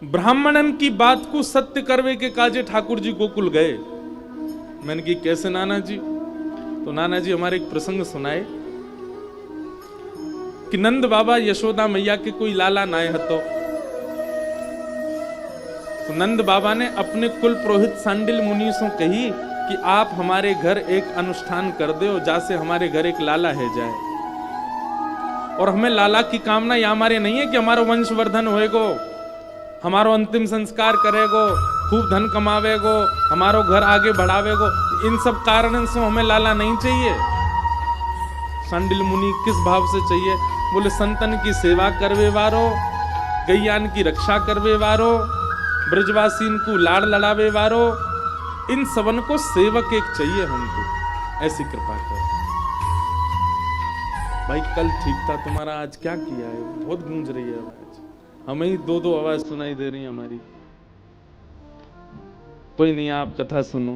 ब्राह्मणन की बात को सत्य करवे के काजे ठाकुर जी गोकुल गए। मैंने की कैसे नाना जी? तो नाना जी हमारे एक प्रसंग सुनाए कि नंद बाबा यशोदा मैया के कोई लाला नाय हतो। तो नंद बाबा ने अपने कुल पुरोहित सांडिल मुनि से कही कि आप हमारे घर एक अनुष्ठान कर दो, जैसे हमारे घर एक लाला है जाए। और हमें लाला की कामना या हमारे नहीं है कि हमारा वंशवर्धन होएगो, हमारो अंतिम संस्कार करेगो, खूब धन कमावेगो, हमारो घर आगे बढ़ावेगो। इन सब कारण से हमें लाला नहीं चाहिए। सांडिल मुनि किस भाव से चाहिए? बोले संतन की सेवा करवे वारो, गैयान की रक्षा करवे वारो, ब्रजवासीन को लाड़ लड़ावे वारो, इन सबन को सेवक एक चाहिए हमको, ऐसी कृपा कर। भाई कल ठीक था तुम्हारा, आज क्या किया है? बहुत गूंज रही है आवाज, हमें ही दो दो आवाज सुनाई दे रही है हमारी। कोई नहीं, आप कथा सुनो।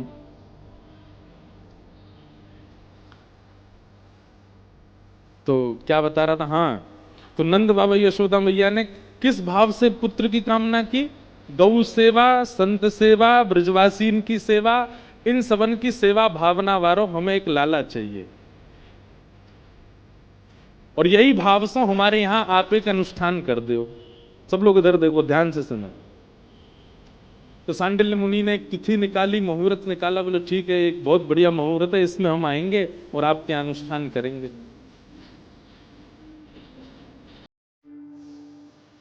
तो क्या बता रहा था? हाँ, तो नंद बाबा यशोदा मैया ने किस भाव से पुत्र की कामना की? गौ सेवा, संत सेवा, ब्रजवासीन की सेवा, इन सबन की सेवा भावना वारो हमें एक लाला चाहिए। और यही भाव से हमारे यहां आप एक अनुष्ठान कर दो। सब लोग इधर देखो, ध्यान से सुनो। तो सांडिल्य मुनि ने एक तिथि निकाली, मुहूर्त निकाला। बोले ठीक है, एक बहुत बढ़िया मुहूर्त है, इसमें हम आएंगे और आपके अनुष्ठान करेंगे।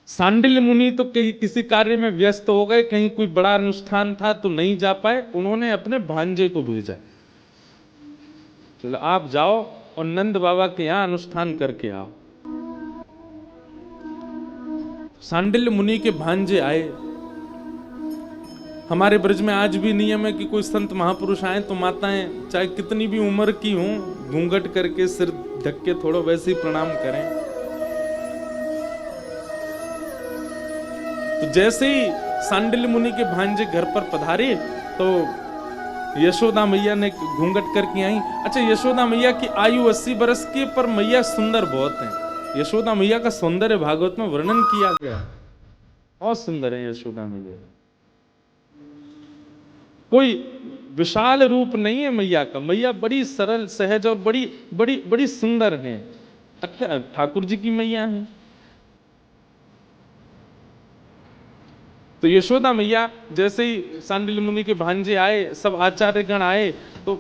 सांडिल्य मुनि तो कहीं किसी कार्य में व्यस्त हो गए, कहीं कोई बड़ा अनुष्ठान था तो नहीं जा पाए। उन्होंने अपने भांजे को भेजा, तो आप जाओ और नंद बाबा के यहां अनुष्ठान करके आओ। सांडिल्य मुनि के भांजे आए। हमारे ब्रज में आज भी नियम है कि कोई संत महापुरुष आए तो माताएं चाहे कितनी भी उम्र की हों, घूंघट करके सिर ढक के थोड़ा वैसे ही प्रणाम करें। तो जैसे ही सांडिल्य मुनि के भांजे घर पर पधारे तो यशोदा मैया ने घूंघट करके आई। अच्छा, यशोदा मैया की आयु 80 वर्ष की, पर मैया सुंदर बहुत हैं। यशोदा मैया का सौंदर्य भागवत में वर्णन किया गया, बहुत सुंदर है यशोदा मैया। कोई विशाल रूप नहीं है मैया का, मैया बड़ी सरल सहज और बड़ी बड़ी बड़ी सुंदर है। ठाकुर जी की मैया है। तो यशोदा मैया जैसे ही सांडिल्य मुनि के भांजे आए, सब आचार्यगण आए, तो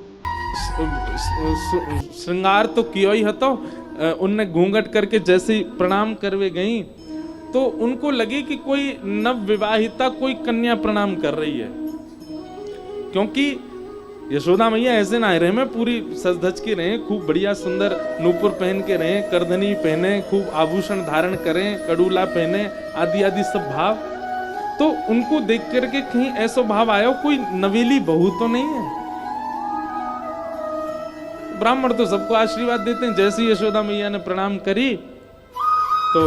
श्रृंगार तो किया ही हतो। उनने घूंघट करके जैसे ही प्रणाम करवे गई तो उनको लगे कि कोई नव विवाहिता कोई कन्या प्रणाम कर रही है, क्योंकि यशोदा मैया ऐसे ना रहे में पूरी सज धज के रहे, खूब बढ़िया सुंदर नूपुर पहन के रहे, करधनी पहने, खूब आभूषण धारण करें, कड़ूला पहने, आदि आदि सब भाव। तो उनको देख करके कहीं ऐसा भाव आया कोई नवेली बहू तो नहीं है। ब्राह्मण तो सबको आशीर्वाद देते हैं। जैसे यशोदा मैया ने प्रणाम करी तो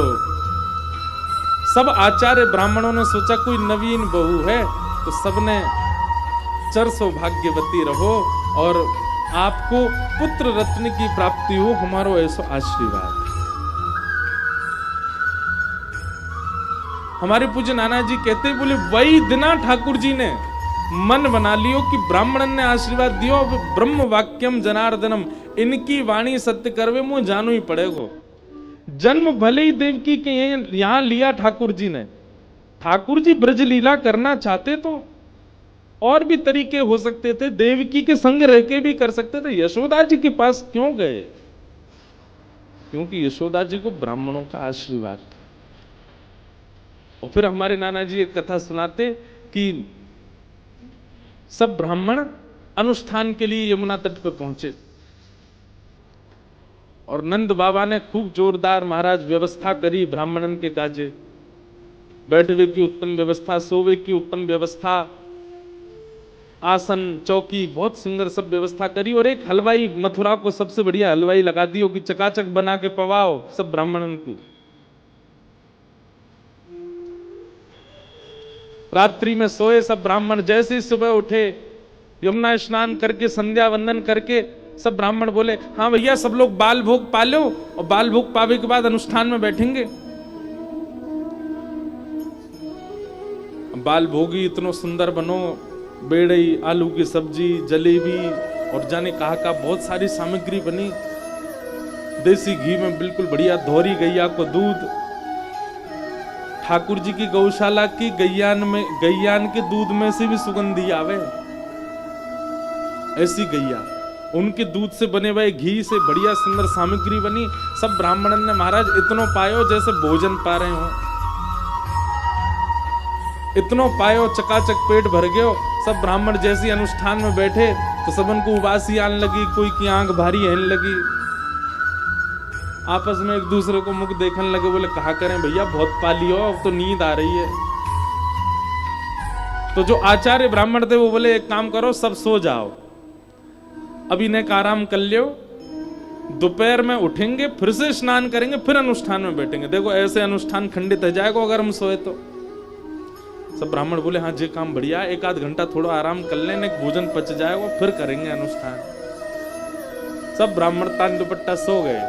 सब आचार्य ब्राह्मणों ने सोचा कोई नवीन बहू है, तो सबने चर सौभाग्यवती रहो और आपको पुत्र रत्न की प्राप्ति हो, हमारो ऐसा आशीर्वाद। हमारे पूज्य नाना जी कहते, बोले वही दिना ठाकुर जी ने मन बना लियो कि ब्राह्मणन ने आशीर्वाद दियो, ब्रह्म वाक्यम जनार्दनम, इनकी वाणी सत्य करवे मुझे जानो ही पड़ेगो। जन्म भले ही देवकी के यहां लिया ठाकुर जी ने। ठाकुर जी ब्रज लीला करना चाहते तो और भी तरीके हो सकते थे, देवकी के संग रह के भी कर सकते थे। यशोदा जी के पास क्यों गए? क्योंकि यशोदा जी को ब्राह्मणों का आशीर्वाद था। और फिर हमारे नाना जी एक कथा सुनाते कि सब ब्राह्मण अनुष्ठान के लिए यमुना तट पर पहुंचे और नंद बाबा ने खूब जोरदार महाराज व्यवस्था करी ब्राह्मणन के काजे। बैठने की उत्तम व्यवस्था, सोवे की उत्तम व्यवस्था, आसन चौकी बहुत सुंदर सब व्यवस्था करी। और एक हलवाई, मथुरा को सबसे बढ़िया हलवाई लगा दियो कि चकाचक बना के पवाओ सब ब्राह्मणन को। रात्रि में सोए सब ब्राह्मण। जैसे ही सुबह उठे, यमुना स्नान करके संध्या वंदन करके सब ब्राह्मण बोले हाँ भैया सब लोग बाल भोग पा लो, और बाल भोग पावे के बाद अनुष्ठान में बैठेंगे। बाल भोगी इतनो सुंदर बनो, बेड़ई, आलू की सब्जी, जलेबी और जाने कहा का बहुत सारी सामग्री बनी। देसी घी में बिल्कुल बढ़िया धोरी गैया को दूध, ठाकुर जी की गौशाला की गैयान के दूध में से भी सुगंधी आवे, ऐसी गैया, उनके दूध से बने हुए घी से बढ़िया सुंदर सामग्री बनी। सब ब्राह्मणन ने महाराज इतनो पायो जैसे भोजन पा रहे हो, इतनो पायो चकाचक पेट भर गयो। सब ब्राह्मण जैसी अनुष्ठान में बैठे तो सबन को उबासी आने लगी, कोई की आंख भारी रहने लगी, आपस में एक दूसरे को मुख देखने लगे। बोले कहा करें भैया, बहुत पाली हो, अब तो नींद आ रही है। तो जो आचार्य ब्राह्मण थे वो बोले एक काम करो, सब सो जाओ, अभी ने आराम कर लियो, दोपहर में उठेंगे, फिर से स्नान करेंगे, फिर अनुष्ठान में बैठेंगे। देखो ऐसे अनुष्ठान खंडित हो जाएगा अगर हम सोए तो। सब ब्राह्मण बोले हाँ जी काम बढ़िया, एक आध घंटा थोड़ा आराम कर लेने, भोजन पच जाएगा, फिर करेंगे अनुष्ठान। सब ब्राह्मण तान दुपट्टा सो गए।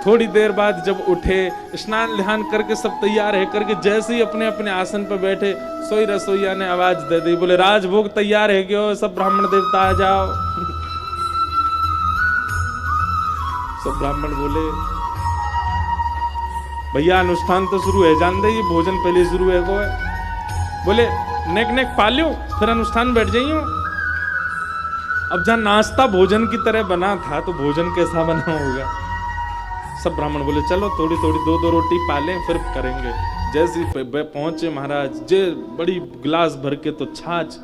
थोड़ी देर बाद जब उठे, स्नान ध्यान करके सब तैयार है करके जैसे ही अपने अपने आसन पर बैठे, सोई रसोईया ने आवाज दे दी, बोले राजभोग तैयार है क्यों, सब ब्राह्मण देवता आ जाओ। सब ब्राह्मण बोले भैया अनुष्ठान तो शुरू है, जान दे, ये भोजन पहले शुरू है को है। बोले नेक नेक पालियो, फिर अनुष्ठान बैठ जाइयो। अब जहां नाश्ता भोजन की तरह बना था तो भोजन कैसा बना होगा। सब ब्राह्मण बोले चलो थोड़ी थोड़ी दो दो रोटी पालें फिर करेंगे। जैसे पहुंचे महाराज, जे बड़ी गिलास भर के तो छाछ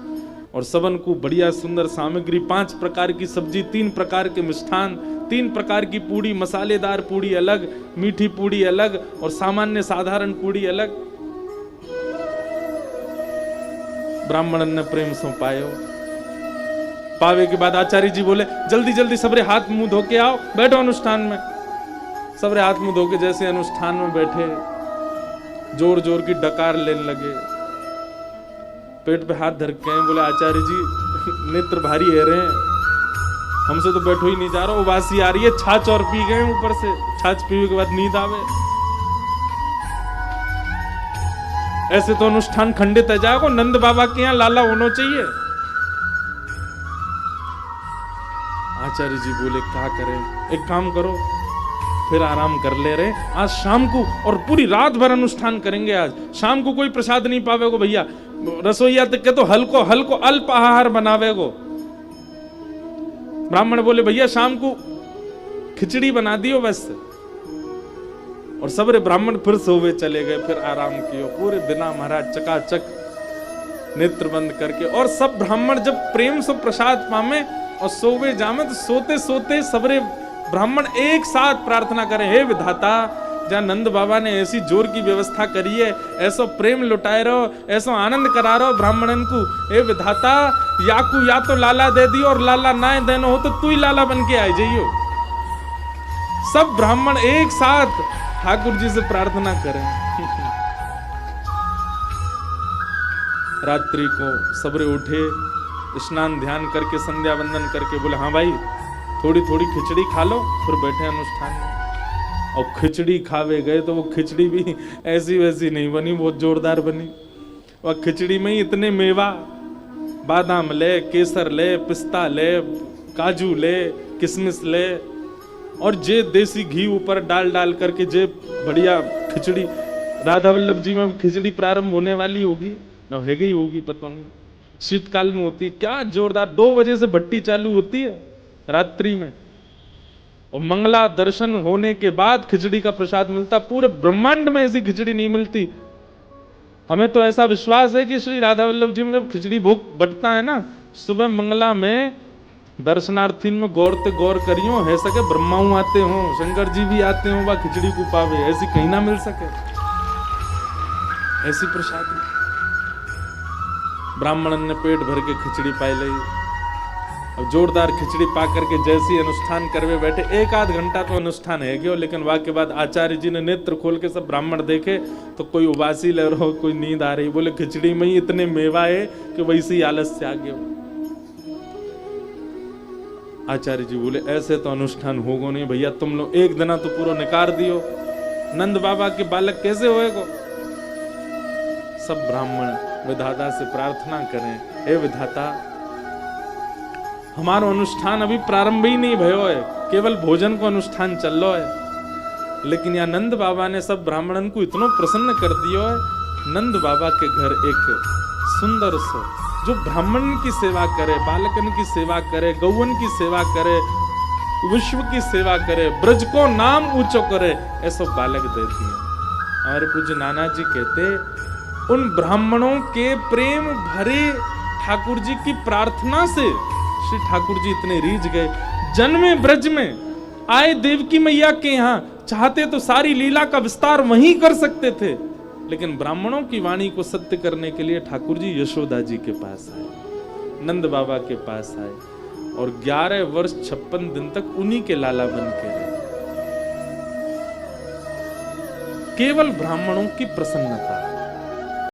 और सबन को बढ़िया सुंदर सामग्री, 5 प्रकार की सब्जी, 3 प्रकार के मिष्ठान, 3 प्रकार की पूड़ी, मसालेदार पूड़ी अलग, मीठी पूड़ी अलग और सामान्य साधारण पूड़ी अलग। ब्राह्मणन ने प्रेम से पायो। पावे के बाद आचार्य जी बोले जल्दी जल्दी सबरे हाथ मुंह धो के आओ, बैठो अनुष्ठान में। सबरे हाथ मुंह धो के जैसे अनुष्ठान में बैठे, जोर जोर की डकार लेने लगे, पेट पे हाथ धर के बोले आचार्य जी नेत्र भारी है रहे, हमसे तो बैठो ही नहीं जा रहा, उबासी आ रही है, छाछ और पी गए ऊपर से, छाछ पीने के बाद नींद आवे, ऐसे तो अनुष्ठान खंडित है जाएगा। नंद बाबा के यहाँ लाला होना चाहिए। आचार्य जी बोले क्या करें, एक काम करो फिर आराम कर ले रहे, आज शाम को और पूरी रात भर अनुष्ठान करेंगे। आज शाम को कोई प्रसाद नहीं पावेगो भैया, रसोईया तक के तो हल्को हल्को अल्प आहार बनावेगो। ब्राह्मण बोले भैया शाम को खिचड़ी बना दियो बस। और सबरे ब्राह्मण फिर सोवे चले गए, फिर आराम कियो पूरे दिना महाराज चकाचक नेत्र बंद करके। और सब ब्राह्मण जब प्रेम से प्रसाद पामे और सोवे जामे तो सोते सोते सबरे ब्राह्मण एक साथ प्रार्थना करें, हे विधाता जहाँ नंद बाबा ने ऐसी जोर की व्यवस्था करी है, ऐसा प्रेम लुटाए रहो, ऐसा आनंद करा रहो ब्राह्मणन को, हे विधाता याकू या तो लाला दे दियो और लाला ना देना हो तो तू ही लाला बन के आ जाइयो। सब ब्राह्मण एक साथ ठाकुर जी से प्रार्थना करें। रात्रि को सबरे उठे, स्नान ध्यान करके संध्या वंदन करके बोले हाँ भाई थोड़ी थोड़ी खिचड़ी खा लो, फिर बैठे अनुष्ठान में। और खिचड़ी खावे गए तो वो खिचड़ी भी ऐसी वैसी नहीं बनी, बहुत जोरदार बनी। और खिचड़ी में ही इतने मेवा, बादाम ले, केसर ले, पिस्ता ले, काजू ले, किशमिश ले और जे देसी घी ऊपर डाल डाल करके जे बढ़िया खिचड़ी। राधा वल्लभ जी में खिचड़ी प्रारंभ होने वाली होगी ना, है गई होगी पता नहीं, शीतकाल में होती, क्या जोरदार 2 बजे से भट्टी चालू होती है रात्रि में। और मंगला दर्शन होने के बाद खिचड़ी का प्रसाद मिलता, पूरे ब्रह्मांड में ऐसी खिचड़ी नहीं मिलती। हमें तो ऐसा विश्वास है कि श्री राधा वल्लभ जी में जब खिचड़ी भोग बटता है ना सुबह मंगला में, दर्शनार्थी में गौरते गौर करियो, है सके ब्रह्माऊ आते हो, शंकर जी भी आते हो, वह खिचड़ी को पावे, ऐसी कहीं ना मिल सके ऐसी प्रसाद। ब्राह्मणन ने पेट भर के खिचड़ी पाई ली और जोरदार खिचड़ी पा करके जैसी अनुष्ठान करवे बैठे, 1 आध घंटा तो अनुष्ठान है गयो, लेकिन वह के बाद आचार्य जी ने नेत्र खोल के सब ब्राह्मण देखे तो कोई उबासी ले रहा हो, कोई नींद आ रही, बोले खिचड़ी में ही इतने मेवा है कि वैसे ही आलस से आ गए। आचार्य जी बोले ऐसे तो अनुष्ठान होगो नहीं भैया, तुम लोग एक दिन तो पूरा निकार दियो, नंद बाबा के बालक कैसे होएगो। सब ब्राह्मण विधाता से प्रार्थना करें, हे विधाता, हमारो अनुष्ठान अभी प्रारंभ ही नहीं भयो है, केवल भोजन को अनुष्ठान चल रहा है, लेकिन यहाँ नंद बाबा ने सब ब्राह्मणन को इतना प्रसन्न कर दियो है। नंद बाबा के घर एक सुंदर सो जो ब्राह्मण की सेवा करे, बालकन की सेवा करे, गौवन की सेवा करे, विश्व की सेवा करे, ब्रज को नाम ऊंचो करे, ऐसा बालक देती है। हमारे पूज्य नाना जी कहते, उन ब्राह्मणों के प्रेम भरे ठाकुर जी की प्रार्थना से श्री ठाकुर जी इतने रीझ गए। जन्मे ब्रज में आए देवकी मैया के यहाँ, चाहते तो सारी लीला का विस्तार वहीं कर सकते थे, लेकिन ब्राह्मणों की वाणी को सत्य करने के लिए ठाकुर जी यशोदा जी के पास आए, नंद बाबा के पास आए और 11 वर्ष 56 दिन तक उन्हीं के लाला बन के रहे। केवल ब्राह्मणों की प्रसन्नता,